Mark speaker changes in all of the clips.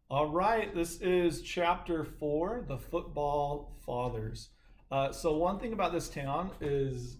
Speaker 1: All right, this is chapter 4, the football fathers. So one thing about this town is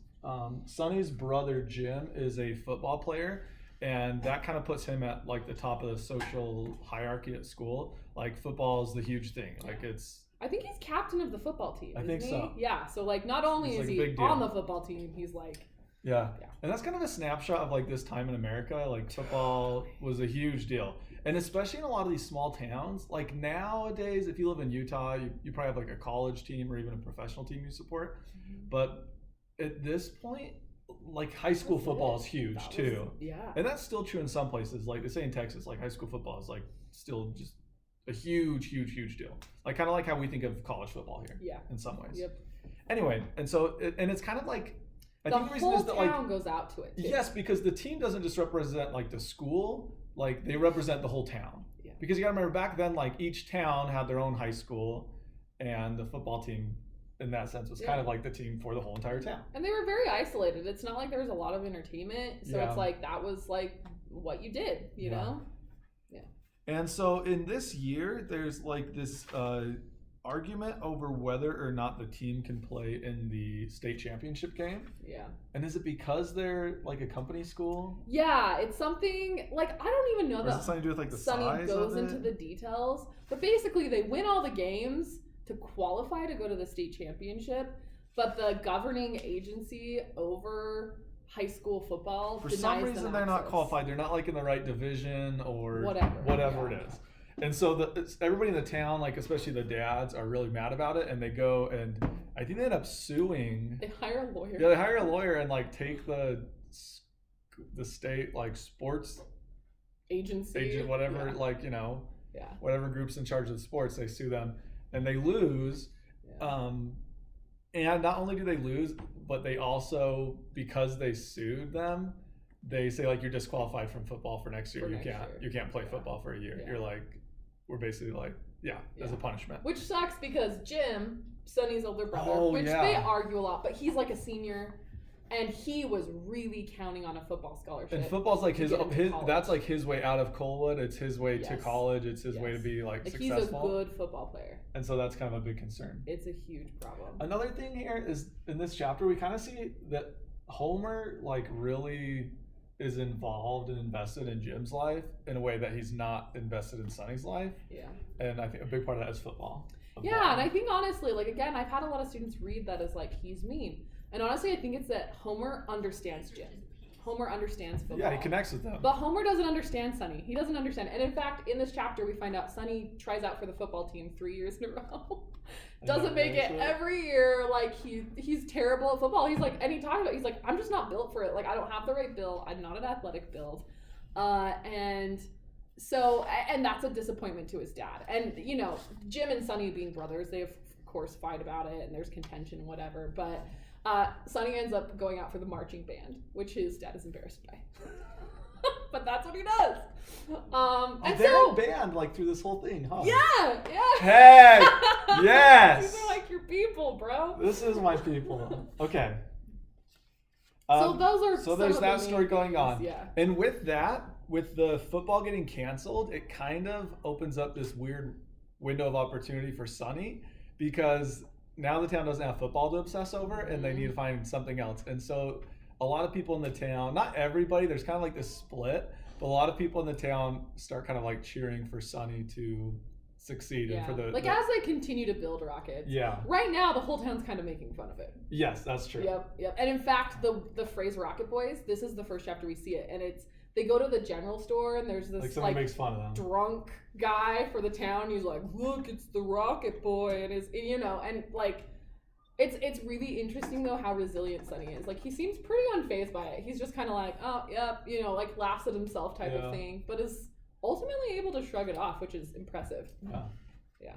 Speaker 1: Sonny's brother Jim is a football player, and that kind of puts him at like the top of the social hierarchy at school. Like football is the huge thing. Like it's
Speaker 2: I think he's captain of the football team,
Speaker 1: I
Speaker 2: isn't
Speaker 1: think
Speaker 2: he?
Speaker 1: so.
Speaker 2: Yeah, so like not only
Speaker 1: It's
Speaker 2: is
Speaker 1: like a
Speaker 2: he
Speaker 1: big deal.
Speaker 2: on the football team, he's like
Speaker 1: Yeah.
Speaker 2: Yeah.
Speaker 1: And that's kind of a snapshot of like this time in America. Like football was a huge deal. And especially in a lot of these small towns, like nowadays, if you live in Utah, you probably have like a college team or even a professional team you support. But at this point, like high school football is huge too.
Speaker 2: Yeah.
Speaker 1: And that's still true in some places. Like they say in Texas, like high school football is like still just a huge, huge, huge deal. Like kind of like how we think of college football here.
Speaker 2: Yeah.
Speaker 1: In some ways.
Speaker 2: Yep.
Speaker 1: Anyway, and so and it's kind of like I
Speaker 2: The
Speaker 1: think the reason
Speaker 2: whole
Speaker 1: is that
Speaker 2: town
Speaker 1: like
Speaker 2: goes out to it too.
Speaker 1: yes, because the team doesn't just represent like the school, like they represent the whole town.
Speaker 2: Yeah.
Speaker 1: Because you gotta remember back then, like each town had their own high school, and the football team, in that sense, was kind of like the team for the whole entire town.
Speaker 2: And they were very isolated. It's not like there was a lot of entertainment, so
Speaker 1: Yeah.
Speaker 2: it's like that was like what you did, you know?
Speaker 1: And so in this year, there's like this argument over whether or not the team can play in the state championship game.
Speaker 2: Yeah.
Speaker 1: And is it because they're like a company school?
Speaker 2: Yeah, it's something like I don't even know
Speaker 1: Or is
Speaker 2: that
Speaker 1: it something to do with like the
Speaker 2: Sonny
Speaker 1: size
Speaker 2: goes
Speaker 1: of it?
Speaker 2: into the details, but basically they win all the games to qualify to go to the state championship, but the governing agency over high school football
Speaker 1: For
Speaker 2: denies
Speaker 1: some
Speaker 2: them
Speaker 1: reason, they're not
Speaker 2: access.
Speaker 1: qualified. They're not like in the right division or
Speaker 2: Whatever,
Speaker 1: it is. And so everybody in the town, like especially the dads, are really mad about it, and they go and I think they end up suing.
Speaker 2: They hire a lawyer.
Speaker 1: Yeah, they hire a lawyer and like take the state like sports
Speaker 2: Agency.
Speaker 1: agent, whatever,
Speaker 2: Yeah.
Speaker 1: like
Speaker 2: Yeah.
Speaker 1: whatever group's in charge of the sports, they sue them and they lose.
Speaker 2: Yeah.
Speaker 1: And not only do they lose, but they also, because they sued them, they say like you're disqualified from football for next year.
Speaker 2: For
Speaker 1: You
Speaker 2: next
Speaker 1: can't
Speaker 2: year.
Speaker 1: you can't play
Speaker 2: Yeah.
Speaker 1: football for a year.
Speaker 2: Yeah.
Speaker 1: You're like we're basically like as a punishment.
Speaker 2: Which sucks because Jim, Sonny's older brother,
Speaker 1: Oh,
Speaker 2: which
Speaker 1: yeah.
Speaker 2: they argue a lot, but he's like a senior, and he was really counting on a football scholarship.
Speaker 1: And football's like
Speaker 2: to
Speaker 1: his
Speaker 2: get into college.
Speaker 1: that's like his way out of Colwood. It's his way to
Speaker 2: Yes.
Speaker 1: college. It's his way to
Speaker 2: Yes.
Speaker 1: be like
Speaker 2: Like
Speaker 1: successful.
Speaker 2: he's a good football player.
Speaker 1: And so that's kind of a big concern.
Speaker 2: It's a huge problem.
Speaker 1: Another thing here is in this chapter we kind of see that Homer like really is involved and invested in Jim's life in a way that he's not invested in Sonny's life.
Speaker 2: Yeah.
Speaker 1: And I think a big part of that is football.
Speaker 2: Yeah, and I think honestly, like again, I've had a lot of students read that as like he's mean. And honestly, I think it's that Homer understands Jim. Homer understands football.
Speaker 1: Yeah, he connects with them.
Speaker 2: But Homer doesn't understand Sonny. He doesn't understand. And in fact, in this chapter, we find out Sonny tries out for the football team 3 years in a row. Doesn't make it every year. Like he's terrible at football. He's like, and he talked about, he's like, I'm just not built for it. Like I don't have the right build. I'm not an athletic build. And that's a disappointment to his dad. And Jim and Sonny being brothers, they of course fight about it and there's contention and whatever. But Sonny ends up going out for the marching band, which his dad is embarrassed by. But that's what he does. And
Speaker 1: they're
Speaker 2: so,
Speaker 1: in band like through this whole thing, huh?
Speaker 2: yeah.
Speaker 1: Hey, yes.
Speaker 2: These are like your people, bro.
Speaker 1: This is my people. Okay.
Speaker 2: So those are
Speaker 1: so
Speaker 2: some
Speaker 1: there's
Speaker 2: of
Speaker 1: that
Speaker 2: the main
Speaker 1: story going
Speaker 2: things,
Speaker 1: on.
Speaker 2: yeah.
Speaker 1: And with that, with the football getting canceled, it kind of opens up this weird window of opportunity for Sonny because now the town doesn't have football to obsess over and they need to find something else. And so a lot of people in the town, not everybody, there's kind of like this split, but a lot of people in the town start kind of like cheering for Sonny to succeed and for
Speaker 2: as they continue to build rockets.
Speaker 1: Yeah.
Speaker 2: Right now, the whole town's kind of making fun of it.
Speaker 1: Yes, that's true.
Speaker 2: Yep. And in fact, the phrase "Rocket Boys," this is the first chapter we see it, and they go to the general store and there's this
Speaker 1: Like someone makes fun of them.
Speaker 2: drunk guy for the town. He's like, "Look, it's the Rocket Boy," and like. It's really interesting though how resilient Sonny is. Like he seems pretty unfazed by it. He's just kind of like, oh, yep, like laughs at himself type of thing, but is ultimately able to shrug it off, which is impressive. Yeah.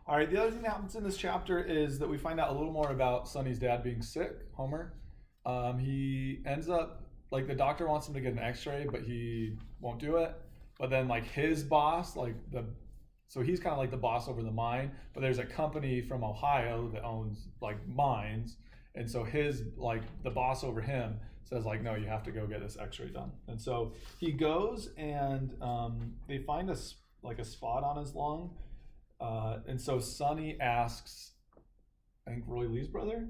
Speaker 1: All right. The other thing that happens in this chapter is that we find out a little more about Sonny's dad being sick, Homer. He ends up like the doctor wants him to get an X-ray, but he won't do it. But then like his boss, so he's kind of like the boss over the mine, but there's a company from Ohio that owns like mines. And so his, like the boss over him says like, no, you have to go get this X-ray done. And so he goes and they find like a spot on his lung. And so Sonny asks, I think Roy Lee's brother?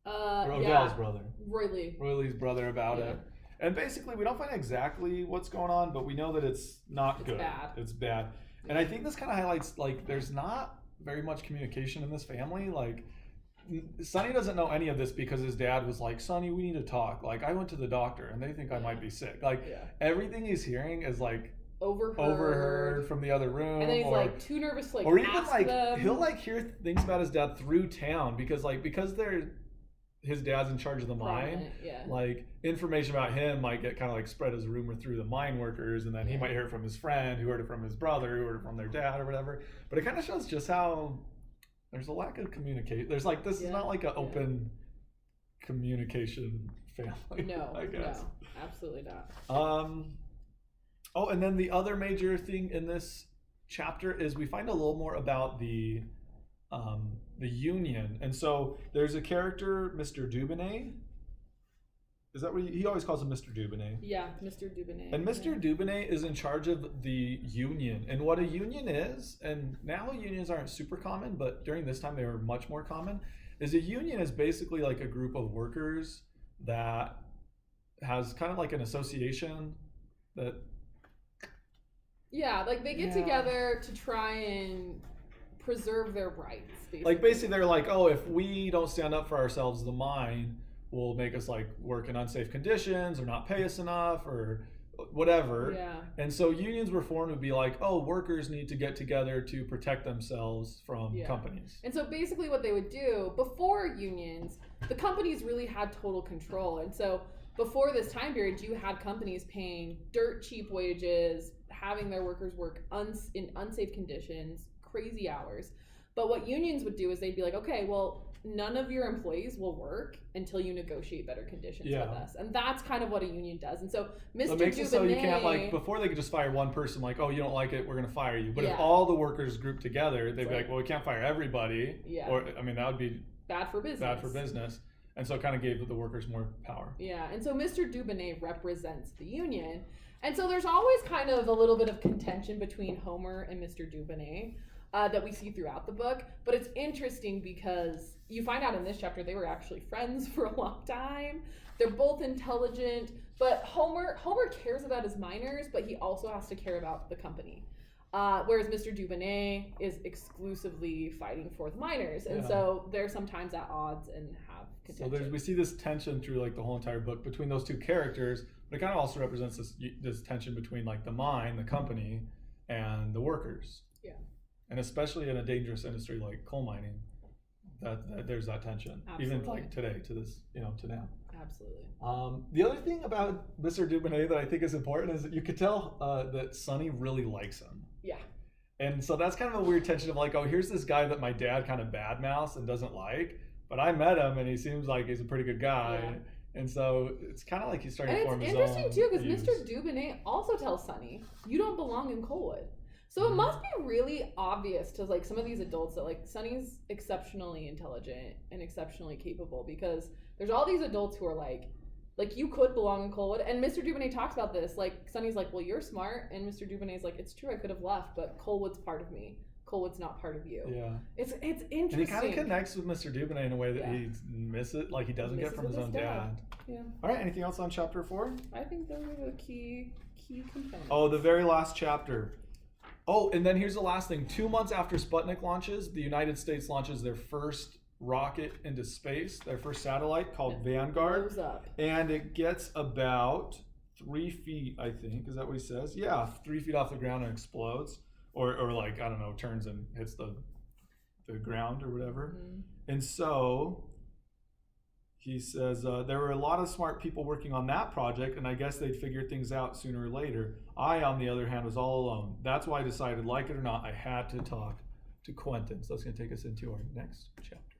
Speaker 1: Or Odell's brother.
Speaker 2: Roy Lee.
Speaker 1: Roy Lee's brother about it. And basically, we don't find exactly what's going on, but we know that it's not good.
Speaker 2: Bad.
Speaker 1: It's bad. And I think this kind of highlights, like, there's not very much communication in this family. Like, Sonny doesn't know any of this because his dad was like, Sonny, we need to talk. Like, I went to the doctor and they think I might be sick. Like, everything he's hearing is like overheard from the other room.
Speaker 2: And then he's like too nervous to like
Speaker 1: or even
Speaker 2: ask
Speaker 1: like
Speaker 2: them.
Speaker 1: He'll like hear things about his dad through town because his dad's in charge of the mine. Like information about him might get kind of like spread as a rumor through the mine workers, and then he might hear it from his friend, who heard it from his brother, who heard it from their dad or whatever. But it kind of shows just how there's a lack of communication. There's like this is not like an open communication family.
Speaker 2: No,
Speaker 1: I guess.
Speaker 2: No, absolutely not.
Speaker 1: Oh, and then the other major thing in this chapter is we find a little more about the union. And so there's a character, Mr. Dubonnet. Is that what he always calls him, Mr. Dubonnet? Yeah,
Speaker 2: Mr. Dubonnet.
Speaker 1: And Mr. Dubonnet is in charge of the union. And what a union is, and now unions aren't super common, but during this time they were much more common, is a union is basically like a group of workers that has kind of like an association that...
Speaker 2: Yeah, like they get together to try and preserve their rights. Basically.
Speaker 1: Like basically they're like, oh, if we don't stand up for ourselves, the mine will make us like work in unsafe conditions or not pay us enough or whatever.
Speaker 2: Yeah.
Speaker 1: And so unions were formed to be like, oh, workers need to get together to protect themselves from companies.
Speaker 2: And so basically what they would do before unions, the companies really had total control. And so before this time period, you had companies paying dirt cheap wages, having their workers work in unsafe conditions, crazy hours. But what unions would do is they'd be like, okay, well, none of your employees will work until you negotiate better conditions with us. And that's kind of what a union does. And so Mr.
Speaker 1: It makes it so you can't, like, before they could just fire one person, like, oh, you don't like it, we're going to fire you. But if all the workers group together, they'd be like, well, we can't fire everybody.
Speaker 2: Yeah.
Speaker 1: Or, I mean, that would be
Speaker 2: bad for business.
Speaker 1: And so it kind of gave the workers more power.
Speaker 2: Yeah. And so Mr. Dubonnet represents the union. And so there's always kind of a little bit of contention between Homer and Mr. Dubonnet that we see throughout the book. But it's interesting because you find out in this chapter they were actually friends for a long time. They're both intelligent, but Homer cares about his miners, but he also has to care about the company. Whereas Mr. Dubonnet is exclusively fighting for the miners. And so they're sometimes at odds and have contention.
Speaker 1: So we see this tension through like the whole entire book between those two characters, but it kind of also represents this tension between like the mine, the company, and the workers. Yeah. And especially in a dangerous industry like coal mining, that there's that tension. Absolutely. Even like today, to now.
Speaker 2: Absolutely.
Speaker 1: The other thing about Mr. Dubonnet that I think is important is that you could tell that Sonny really likes him.
Speaker 2: Yeah.
Speaker 1: And so that's kind of a weird tension of like, oh, here's this guy that my dad kind of badmouths and doesn't like, but I met him and he seems like he's a pretty good guy. Yeah. And so it's kind of like he's starting to form his own.
Speaker 2: It's interesting too because Mr. Dubonnet also tells Sonny, you don't belong in Coalwood. So it must be really obvious to like some of these adults that like Sonny's exceptionally intelligent and exceptionally capable, because there's all these adults who are like you could belong in Coalwood. And Mr. Dubonnet talks about this. Like Sonny's like, well, you're smart, and Mr. Dubonet's like, it's true, I could have left, but Coalwood's part of me. Coalwood's not part of you.
Speaker 1: Yeah.
Speaker 2: It's interesting.
Speaker 1: And he kind of connects with Mr. Dubonnet in a way that he misses, like he doesn't get from his own dad.
Speaker 2: Yeah.
Speaker 1: All right. Anything else on chapter 4?
Speaker 2: I think those are the key components.
Speaker 1: Oh, the very last chapter. Oh, and then here's the last thing. 2 months after Sputnik launches, the United States launches their first rocket into space, their first satellite called Vanguard.
Speaker 2: Blows up.
Speaker 1: And it gets about 3 feet, I think. Is that what he says? Yeah, 3 feet off the ground and explodes. Or like, I don't know, turns and hits the ground or whatever. Mm-hmm. And so he says, there were a lot of smart people working on that project, and I guess they'd figure things out sooner or later. I, on the other hand, was all alone. That's why I decided, like it or not, I had to talk to Quentin. So that's going to take us into our next chapter.